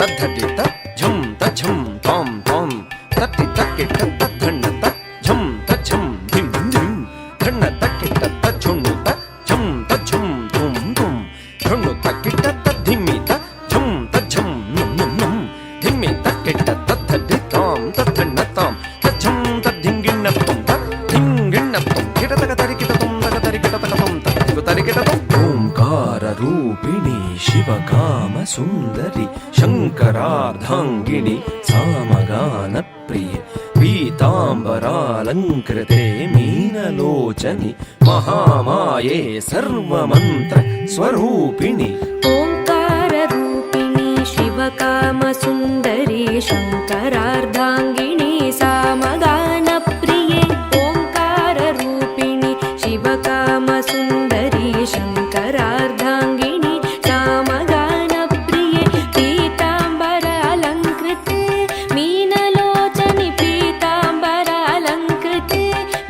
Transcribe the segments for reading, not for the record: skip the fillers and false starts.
ತದ್ಧಟಿ ತ ಝಂ ತ ಝಂ ತಾಂ ತಾಂ ತಟ್ಟಿ ತಕ್ಕಿಟ್ಟ ತದ್ಧಣ್ಣ ತ ಝಂ ತ ಝಂ ಧಿಂ ಧಿಂ ಧಣ್ಣ ತಕ್ಕಿಟ್ಟ ತ ಝುಣ್ಣು ತ ಝಂ ತ ಝಂ ಧುಂ ಧುಂ ಝುಣ್ಣು ತಕ್ಕಿಟ್ಟ ತದ್ಧಿಮ್ಮಿ ತ ಝಂ ತ ಝಂ ನುಂ ನುಂ ನುಂ ಧಿಮ್ಮಿ ತಕ್ಕಿಟ್ಟ ತದ್ಧಟಿ ತಾಂ ತದ್ಧಣ್ಣ ತಾಂ ತ ಝಂ ತದ್ಧಿಂಗಿಣ್ಣ ತುಂ ತ ಧಿಂಗಿಣ್ಣ ತುಂ ಕಿಟತಕ ತರಿಕಿಟ ತುಂ ತಕ ತರಿಕಿಟ ತಕ ತುಂ ತಕ ತರಿಕಿಟ ತುಂ ಓಂಕಾರ ರೂಪಿಣಿ ಶಿವಕಾಮ ಸುಂದರಿ ಶಂಕರಾರ್ಧಾಂಗಿಣಿ ಸಾಮಗಾನ ಪ್ರಿಯ ಪೀತಾಂಬರಾಲಂಕೃತೆ ಮೀನಲೋಚನಿ ಮಹಾಮಾಯೆ ಸರ್ವಮಂತ್ರ ಸ್ವರೂಪಿಣಿ ಓಂಕಾರ ರೂಪಿಣಿ ಶಿವಕಾಮ ಸುಂದರಿ ಶಂಕರಾರ್ಧಾಂಗಿಣಿ ಸಾಮಗಾನ ಪ್ರಿಯೆ ಓಂಕಾರ ರೂಪಿಣಿ ಶಿವಕಾಮ ಸುಂದರಿ ಶಂಕರಾರ್ಧಾಂಗಿಣಿ ಸಾಮಗಾನ ಪ್ರಿಯೆ ಪೀತಾಂಬರ ಅಲಂಕೃತೆ ಮೀನಲೋಚನಿ ಪೀತಾಂಬರ ಅಲಂಕೃತೆ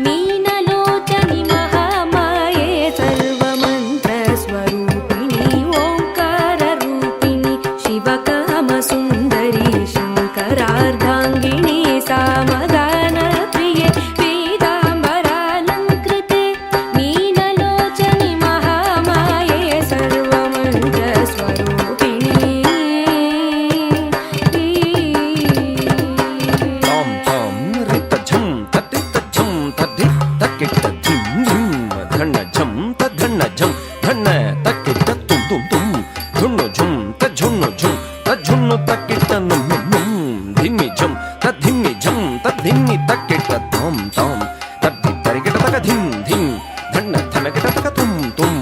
ಮೀನಲೋಚನಿ ಮಹಾಮಾಯೆ ಸರ್ವಮಂತ್ರ ಸ್ವರೂಪಿಣಿ ಓಂಕಾರ ರೂಪಿಣಿ ಶಿವಕಾಮ ಸುಂದರಿ ಶಂಕರಾರ್ಧಾಂಗಿಣಿ ಸಾಮಗಾನ ಪ್ರಿಯೆ ಪೀತಾಂಬರಾಲಂಕೃತೆ ಮೀನಲೋಚನಿ ಮಹಾಮಾಯೆ ಸರ್ವಮಂತ್ರ ಸ್ವರೂಪಿಣಿ ತಾಂ ತಾಂ ರಿತ ಝಂ ತಟ್ಟಿ ತ ಝಂ ತದ್ಧಿ ತಕ್ಕಿಟ್ಟ ಧಿಂ ಧಿಂ ಧಣ್ಣ ಝಂ ತದ್ಧಣ್ಣ ಝಂ ಧಣ್ಣ ತಕ್ಕಿಟ್ಟ ತುಂ ತುಂ ತುಂ ಝುಣ್ಣು ಝುಂ ತ ಝುಣ್ಣು ಝುಂ ತ ಝುಣ್ಣು ತಕ್ಕಿಟ್ಟ ನುಂ ನುಂ ನುಂ ಧಿಮ್ಮಿ ಝಂ ತದ್ಧಿಮ್ಮಿ ಝಂ ತದ್ಧಿಮ್ಮಿ ತಕ್ಕಿಟ್ಟ ತಾಂ ತಾಂ ತದ್ಧಿ ತರಿಕಿಟ ತಕ ಧಿಂ ಧಿಂ ಧಣ್ಣ ಧನಕಿಟ ತಕ ತುಂ ತುಂ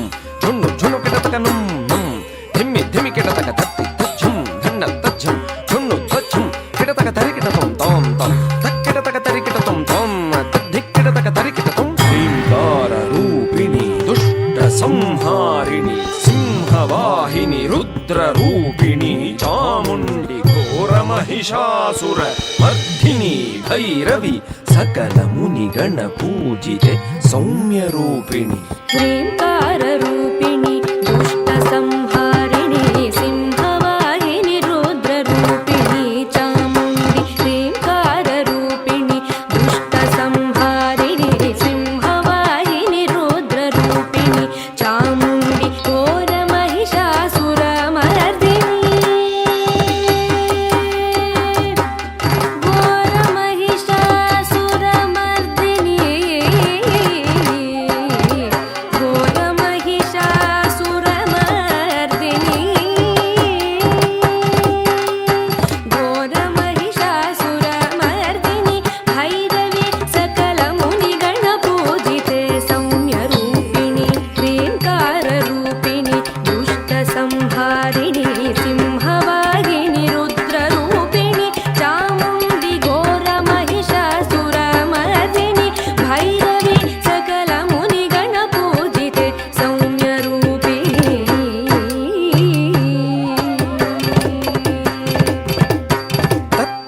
ಝುಣ್ಣು ಝುಣ್ಣು ಕಿಟ ತಕ ನುಂ ನುಂ ಧಿಮ್ಮಿ ಧಿಮ್ಮಿ ಕಿಟ ತಕ ತತ್ತಿ ತಜ್ಜಂ ಧಣ್ಣ ತಜ್ಜಂ ಝುಣ್ಣು ತಜ್ಜಂ ಕಿಟ ತಕ ತರಿಕಿಟ ತುಂ ತಾಂ ತಾಂ ತಕ್ಕಿಟ ತಕ ತರಿಕಿಟ ತುಂ ತಾಂ ತದ್ಧಿಕ್ಕಿಟ ತಕ ತರಿಕಿಟ ತುಂ ಶ್ರೀಂಕಾರ ರೂಪಿಣಿ ದುಷ್ಟ ಸಂಹಾರಿಣಿ ಸಿಂಹವಾಹಿನಿ ರುದ್ರ ರೂಪಿಣಿ ಚಾಮುಂಡಿ ಘೋರ ಮಹಿಷಾಸುರ ಮರ್ಧಿನಿ ಭೈರವಿ ಸಕಲ ಮುನಿಗಣ ಪೂಜಿತೆ ಸೌಮ್ಯ ರೂಪಿಣಿ ಶ್ರೀಂಕಾರ ರೂಪಿಣಿ ದುಷ್ಟ ಸಂಹಾರಿಣಿ ಸಿಂಹವಾಹಿನಿ ರುದ್ರ ರೂಪಿಣಿ ಚಾಮುಂಡಿ ಶ್ರೀಂಕಾರ ರೂಪಿಣಿ ದುಷ್ಟ ಸಂಹಾರಿಣಿ ಸಿಂಹವಾಹಿನಿ ರುದ್ರ ರೂಪಿಣಿ ಚಾಮುಂಡಿ ಘೋರ ಮಹಿಷಾಸುರ ಮರ್ದಿನಿ ಘೋರ ಮಹಿಷಾಸುರ ಮರ್ದಿನಿ ಘೋರ ಮಹಿಷಾಸುರ ಮರ್ದಿನಿ ಘೋರ ಮಹಿಷಾಸುರ ಮರ್ದಿನಿ ಭೈರವಿ ಸಕಲ ಮುನಿಗಣ ಪೂಜಿತೆ ಸೌಮ್ಯ ರೂಪಿಣಿ ಶ್ರೀಂಕಾರ ರೂಪಿಣಿ ದುಷ್ಟ ಸಂಹಾರಿಣಿ ಸಿಂಹವಾಹಿನಿ ರುದ್ರ ರೂಪಿಣಿ ಚಾಮುಂಡಿ ಘೋರ ಮಹಿಷಾಸುರ ಮರ್ದಿನಿ ಭೈರವಿ ಸಕಲ ಮುನಿಗಣ ಪೂಜಿತೆ ಸೌಮ್ಯ ರೂಪಿಣಿ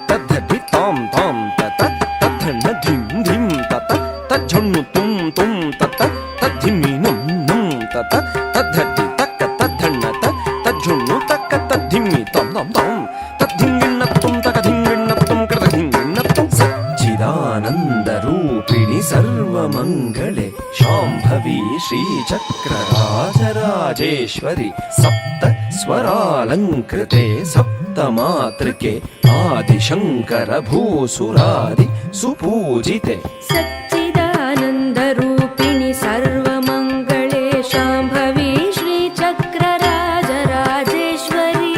ತದ್ಧಟಿ ತಾಂ ತಾಂ ತತ ತದ್ಧಣ್ಣ ಧಿಂ ಧಿಂ ತತ ತಜ್ಜಣ್ಣು ತುಂ ತುಂ ತತ ತದ್ಧಿಮ್ಮಿ ನುಂ ನುಂ ತತ ತದ್ಧಟಿ ತಕ್ಕ ತದ್ಧಣ್ಣ ತ ತಜ್ಜುಣ್ಣು ತಕ್ಕ ತದ್ಧಿಮ್ಮಿ ತಾಂ ತಾಂ ತಾಂ ತದ್ಧಿಂಗಿಣ್ಣ ತುಂ ತಕ ಧಿಂಗಿಣ್ಣ ತುಂ ಕೃತ ಧಿಂಗಿಣ್ಣ ತುಂ ಸಚ್ಚಿದಾನಂದ ರೂಪಿಣಿ ಸರ್ವಮಂಗಳೆ ಶಾಂಭವಿ ಶ್ರೀಚಕ್ರರಾಜರಾಜೇಶ್ವರಿ ಸಪ್ತ ಸ್ವರಾಲಂಕೃತೆ ಸಪ್ತ ಮಾತೃಕೆ ಆದಿಶಂಕರ ಭೂಸುರಾದಿ ಸುಪೂಜಿತೆ ಸಚ್ಚಿದಾನಂದ ರೂಪಿಣಿ ಸರ್ವಮಂಗಳೆ ಶಾಂಭವಿ ಶ್ರೀಚಕ್ರರಾಜರಾಜೇಶ್ವರಿ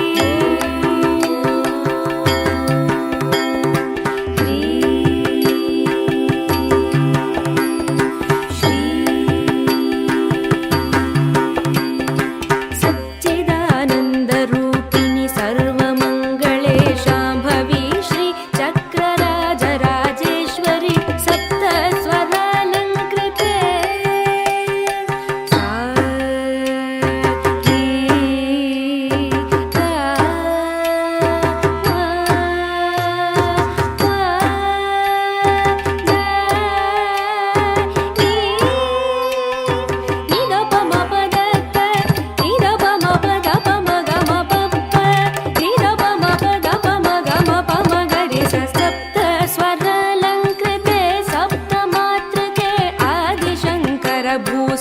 ಸಚ್ಚಿದಾನಂದ ರೂಪಿಣಿ ಸರ್ವಮಂಗಳೆ ಶಾಂಭವಿ ಶ್ರೀ ಚಕ್ರರಾಜರಾಜೇಶ್ವರಿ ಸಪ್ತ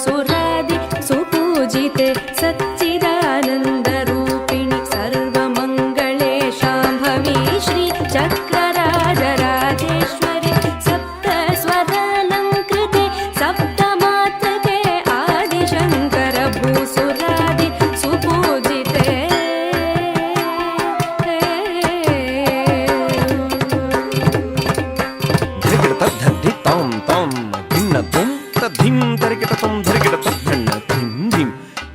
भूसुरादि सुपूजिते सच्चिदानन्दरूपिणि सर्वमङ्गले शाम्भवी श्री चक्रराजराजेश्वरि सप्तस्वरालङ्कृते सप्तमात्रके आदिशङ्कर भूसुरादि सुपूजिते धिगिडतद्धि तां तां धिन्नतुं तद्धिं धरिगिडतं धरिगिडतं धिन्नतिं धिं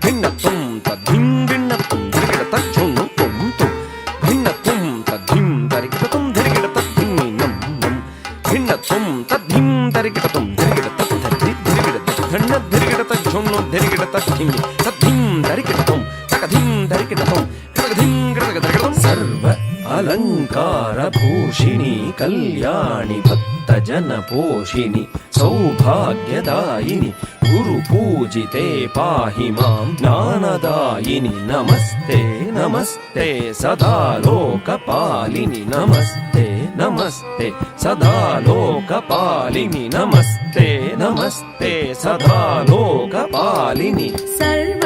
धिन्नतुं तद्धिं भिन्नतुं धरिगिडतज्झुनु तुं तुं भिन्नतुं तद्धिं धरिगिडतं धरिगिडतद्धिन्नं नं भिन्नतुं तद्धिं धरिगिडतं धरिगिडतद्धि धरिगिडतद्धन्न धरिगिडतज्झुनु धरिगिडतद्धिं तद्धिं धरिगिडतं तकधिं धरिगिडतं तकधिं गिडगदगिडतं सर्व अलंकार भूषिणी कल्याणि भक्तजन पोषिणि सौभाग्यदायिनि गुरु पूजिते पाहि मां ज्ञानदायिनि नमस्ते नमस्ते सदा लोकपालिनि नमस्ते नमस्ते सदा लोकपालिनि नमस्ते नमस्ते सदा लोकपालिनि सर्व